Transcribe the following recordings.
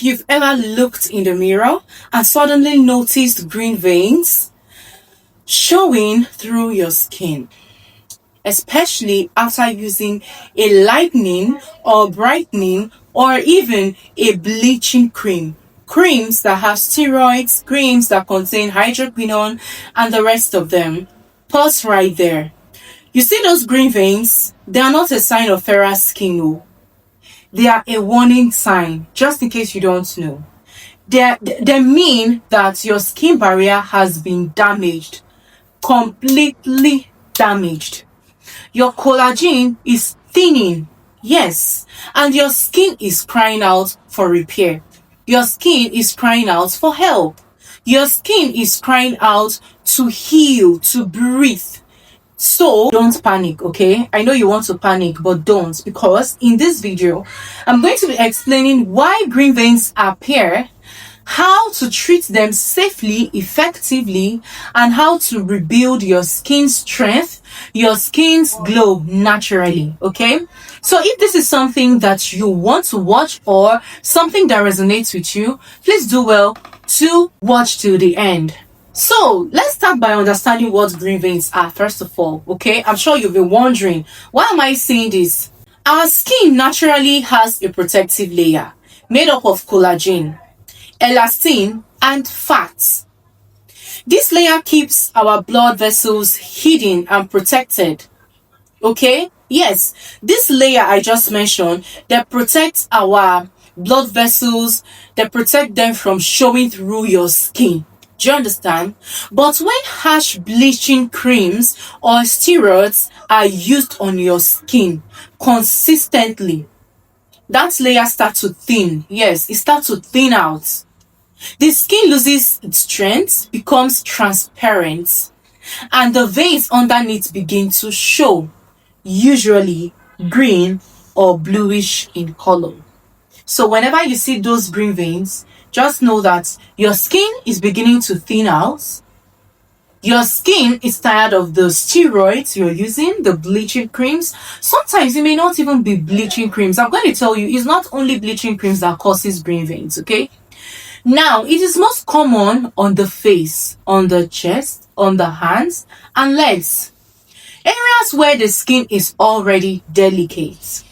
you've ever looked in the mirror and suddenly noticed green veins showing through your skin, especially after using a lightening or brightening or even a bleaching cream. Creams that have steroids, creams that contain hydroquinone, and the rest of them. Pause right there. You see those green veins? They are not a sign of fairer skin. No. They are a warning sign, just in case you don't know. They mean that your skin barrier has been damaged, completely damaged. Your collagen is thinning, yes, and your skin is crying out for repair. Your skin is crying out for help. Your skin is crying out to heal, to breathe. So don't panic, okay? I know you want to panic, but don't, because in this video, I'm going to be explaining why green veins appear, how to treat them safely, effectively, and how to rebuild your skin's strength, your skin's glow naturally, okay? So if this is something that you want to watch or something that resonates with you, please do well to watch till the end. So let's start by understanding what green veins are first of all, okay? I'm sure you've been wondering, why am I saying this? Our skin naturally has a protective layer made up of collagen, elastin, and fat. This layer keeps our blood vessels hidden and protected, okay? Yes, this layer I just mentioned, they protect our blood vessels, they protect them from showing through your skin. Do you understand? But when harsh bleaching creams or steroids are used on your skin consistently, that layer starts to thin. Yes, it starts to thin out. The skin loses its strength, becomes transparent, and the veins underneath begin to show, usually green or bluish in color. So whenever you see those green veins, just know that your skin is beginning to thin out. Your skin is tired of the steroids you're using, the bleaching creams. Sometimes it may not even be bleaching creams. I'm going to tell you, it's not only bleaching creams that causes green veins, okay? Now, it is most common on the face, on the chest, on the hands, and legs. Areas where the skin is already delicate.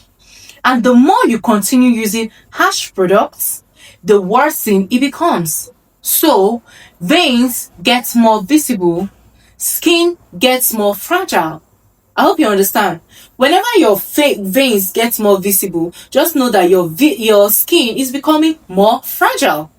And the more you continue using harsh products, the worse it becomes. So, veins get more visible, skin gets more fragile. I hope you understand. Whenever your veins get more visible, just know that your skin is becoming more fragile.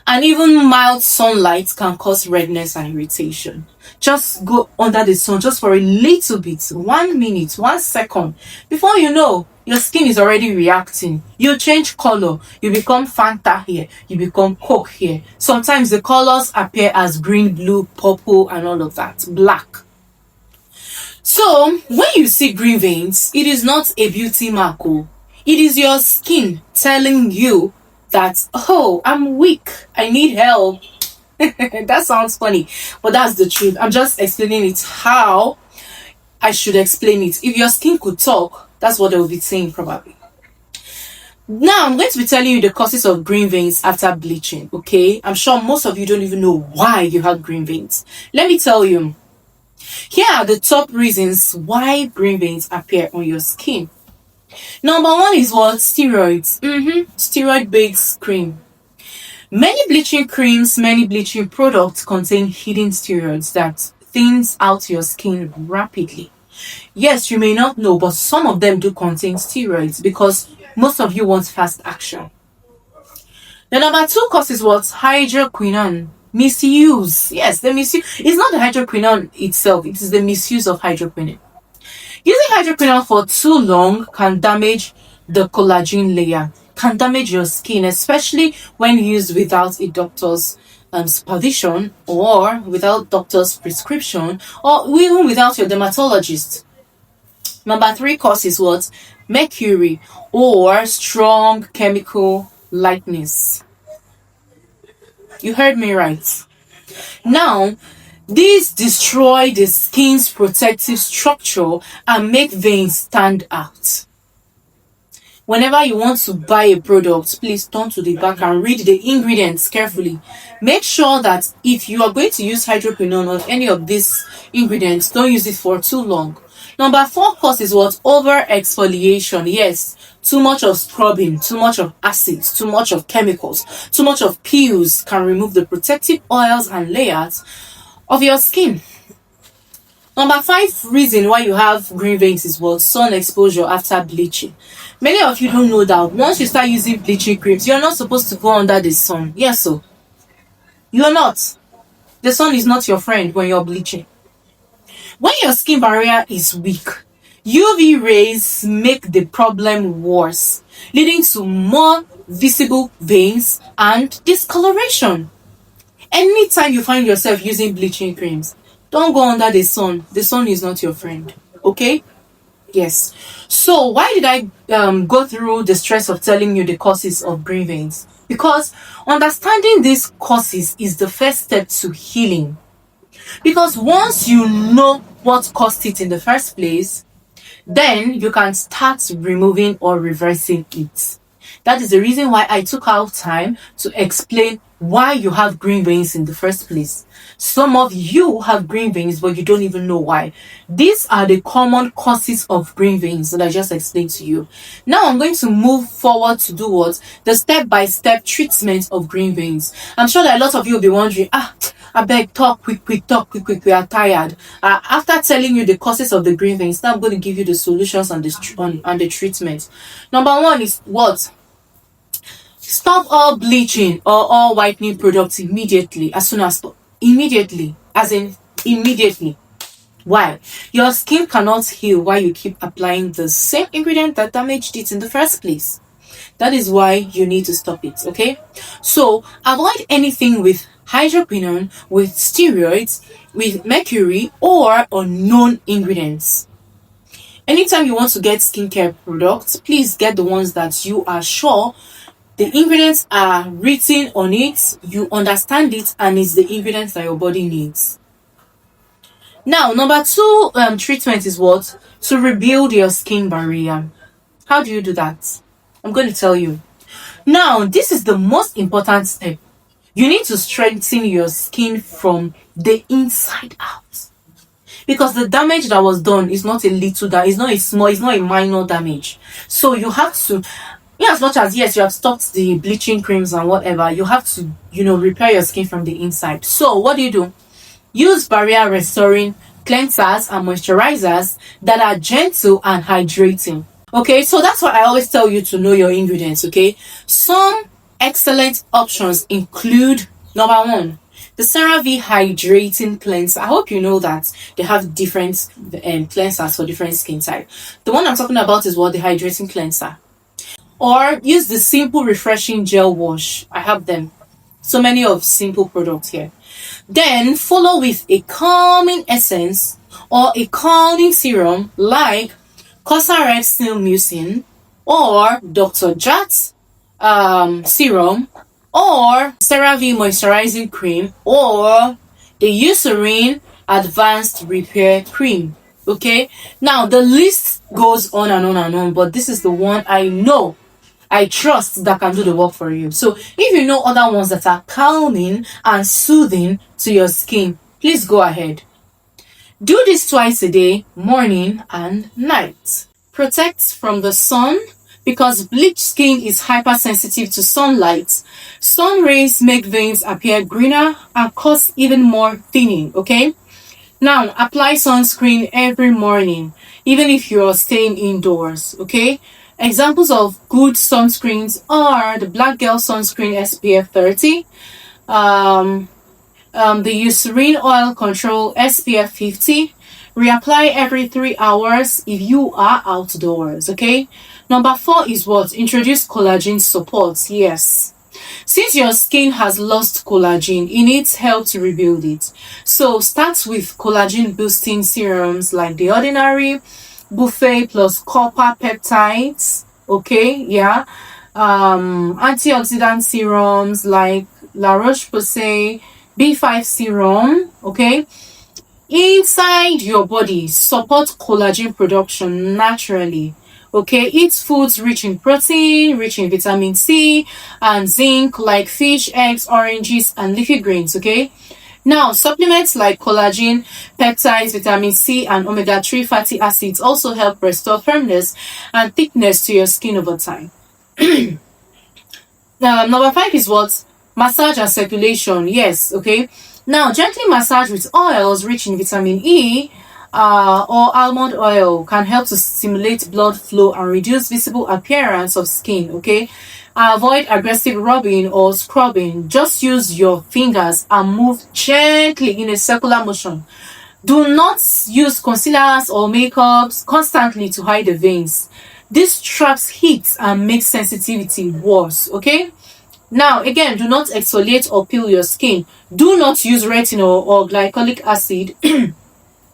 And even mild sunlight can cause redness and irritation. Just go under the sun just for a little bit, 1 minute, 1 second. Before you know, your skin is already reacting. You change color. You become Fanta here. You become Coke here. Sometimes the colors appear as green, blue, purple, and all of that. Black. So, when you see green veins, it is not a beauty mark. It is your skin telling you that, oh, I'm weak, I need help. That sounds funny, but that's the truth. I'm just explaining it how I should explain it. If your skin could talk, that's what they will be saying probably. Now I'm going to be telling you the causes of green veins after bleaching, okay? I'm sure most of you don't even know why you have green veins. Let me tell you. Here are the top reasons why green veins appear on your skin. Number one is what? Steroids. Steroid-based cream. Many bleaching creams, many bleaching products contain hidden steroids that thins out your skin rapidly. Yes, you may not know, but some of them do contain steroids because most of you want fast action. The number two cause is what? Hydroquinone. Misuse. Yes, the misuse. It's not the hydroquinone itself, it is the misuse of hydroquinone. Using hydroquinone for too long can damage the collagen layer, can damage your skin, especially when used without a doctor's supervision or without doctor's prescription or even without your dermatologist. Number three cause is what? Mercury or strong chemical lightness. You heard me right. Now, these destroy the skin's protective structure and make veins stand out. Whenever you want to buy a product, please turn to the back and read the ingredients carefully. Make sure that if you are going to use hydroquinone or any of these ingredients, don't use it for too long. Number 4 cause is what? Over exfoliation. Yes, too much of scrubbing, too much of acids, too much of chemicals, too much of peels can remove the protective oils and layers of your skin. Number 5 reason why you have green veins is what? Sun exposure after bleaching. Many of you don't know that once you start using bleaching creams, you're not supposed to go under the sun. Yes, so you're not. The sun is not your friend when you're bleaching. When your skin barrier is weak, UV rays make the problem worse, leading to more visible veins and discoloration. Anytime you find yourself using bleaching creams, don't go under the sun. The sun is not your friend. Okay? Yes. So why did I go through the stress of telling you the causes of green veins? Because understanding these causes is the first step to healing. Because once you know what caused it in the first place, then you can start removing or reversing it. That is the reason why I took out time to explain why you have green veins in the first place. Some of you have green veins, but you don't even know why. These are the common causes of green veins that I just explained to you. Now I'm going to move forward to do what? The step-by-step treatment of green veins. I'm sure that a lot of you will be wondering, I beg, talk quick, we are tired. After telling you the causes of the green veins, now I'm going to give you the solutions and the treatment. Number 1 is what? Stop all bleaching or all whitening products immediately, as soon as immediately. Why? Your skin cannot heal while you keep applying the same ingredient that damaged it in the first place. That is why you need to stop it, okay? So avoid anything with hydroquinone, with steroids, with mercury, or unknown ingredients. Anytime you want to get skincare products, please get the ones that you are sure the ingredients are written on it, you understand it, and it's the ingredients that your body needs. Now, number 2 treatment is what? To rebuild your skin barrier. How do you do that? I'm going to tell you. Now, this is the most important step. You need to strengthen your skin from the inside out. Because the damage that was done is not a little, it's not a minor damage. So you have to, as much as yes, you have stopped the bleaching creams and whatever, you have to, repair your skin from the inside. So what do? Use barrier restoring cleansers and moisturizers that are gentle and hydrating. Okay, so that's why I always tell you to know your ingredients, okay? Some excellent options include, number 1, the CeraVe Hydrating Cleanser. I hope you know that they have different cleansers for different skin type. The one I'm talking about is what? The Hydrating Cleanser. Or use the Simple Refreshing Gel Wash. I have them. So many of simple products here. Then follow with a calming essence or a calming serum like Cosrx Snail Mucin or Dr. Jat's serum or CeraVe Moisturizing Cream or the Eucerin Advanced Repair Cream. Okay, now the list goes on and on and on, but this is the one I trust that can do the work for you. So if you know other ones that are calming and soothing to your skin, please go ahead. Do this twice a day, morning and night. Protect from the sun, because bleached skin is hypersensitive to sunlight. Sun rays make veins appear greener and cause even more thinning, okay? Now, apply sunscreen every morning, even if you're staying indoors, okay? Examples of good sunscreens are the Black Girl Sunscreen SPF 30, the Eucerin Oil Control SPF 50. Reapply every 3 hours if you are outdoors, okay? Number 4 is what? Introduce collagen support. Yes. Since your skin has lost collagen, it needs help to rebuild it. So start with collagen boosting serums like the Ordinary, Buffet plus copper peptides, okay, yeah. Antioxidant serums like La Roche-Posay B5 serum, okay. Inside your body, support collagen production naturally Okay, eat foods rich in protein, rich in vitamin C and zinc, like fish, eggs, oranges, and leafy greens. Okay, now supplements like collagen, peptides, vitamin C, and omega-3 fatty acids also help restore firmness and thickness to your skin over time. Number five is what? Massage and circulation. Yes, okay. Now, gently massage with oils rich in vitamin E or almond oil can help to stimulate blood flow and reduce visible appearance of skin, okay? Avoid aggressive rubbing or scrubbing. Just use your fingers and move gently in a circular motion. Do not use concealers or makeups constantly to hide the veins. This traps heat and makes sensitivity worse, okay? Now, again, do not exfoliate or peel your skin. Do not use retinol or glycolic acid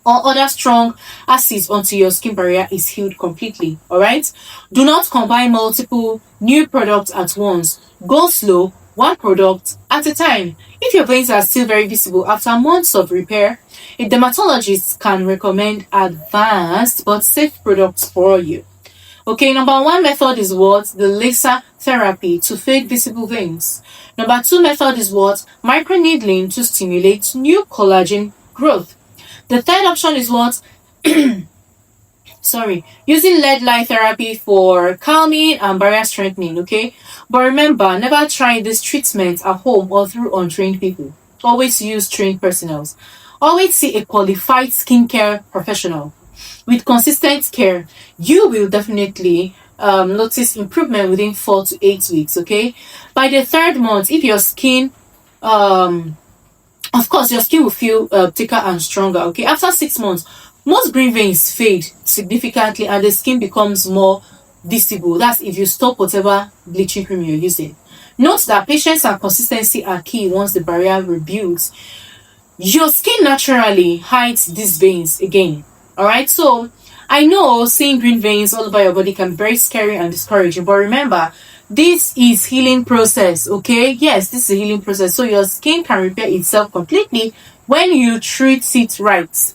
or other strong acids until your skin barrier is healed completely. All right. Do not combine multiple new products at once. Go slow, one product at a time. If your veins are still very visible after months of repair, a dermatologist can recommend advanced but safe products for you. Okay, number one method is what? The laser therapy to fade visible veins. Number two method is what? Microneedling to stimulate new collagen growth. The third option is what? Using lead light therapy for calming and barrier strengthening, okay? But remember, never try this treatment at home or through untrained people. Always use trained personnel. Always see a qualified skincare professional. With consistent care, you will definitely notice improvement within 4 to 8 weeks, okay? By the third month, if your skin of course your skin will feel thicker and stronger, okay? After 6 months, most green veins fade significantly and the skin becomes more visible. That's if you stop whatever bleaching cream you're using. Note that patience and consistency are key. Once the barrier rebuilds, your skin naturally hides these veins again. All right, so I know seeing green veins all over your body can be very scary and discouraging, but remember, this is healing process, okay? Yes, this is a healing process. So your skin can repair itself completely when you treat it right.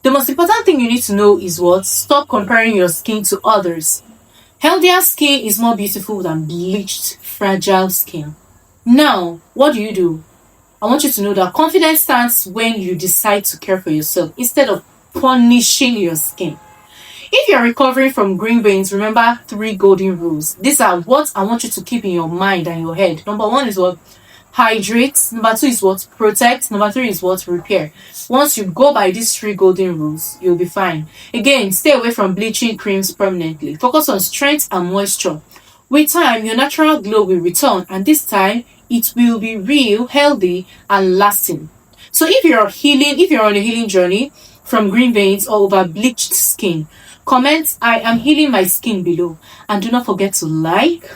The most important thing you need to know is what? Stop comparing your skin to others. Healthier skin is more beautiful than bleached, fragile skin. Now, what do? I want you to know that confidence starts when you decide to care for yourself instead of punishing your skin. If you're recovering from green veins, remember 3 golden rules. These are what I want you to keep in your mind and your head. Number 1 is what? Hydrate. Number 2 is what? Protect. Number 3 is what? Repair. Once you go by these 3 golden rules, you'll be fine. Again, stay away from bleaching creams permanently. Focus on strength and moisture. With time, your natural glow will return, and this time it will be real, healthy, and lasting. So if you're on a healing journey from green veins or over bleached skin, comment "I am healing my skin" below, and do not forget to like,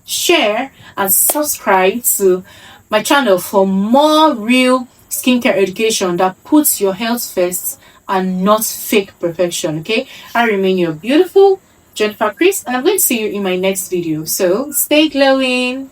share, and subscribe to my channel for more real skincare education that puts your health first and not fake perfection. Okay, I remain your beautiful Jennifer Chris, and I'm going to see you in my next video. So stay glowing.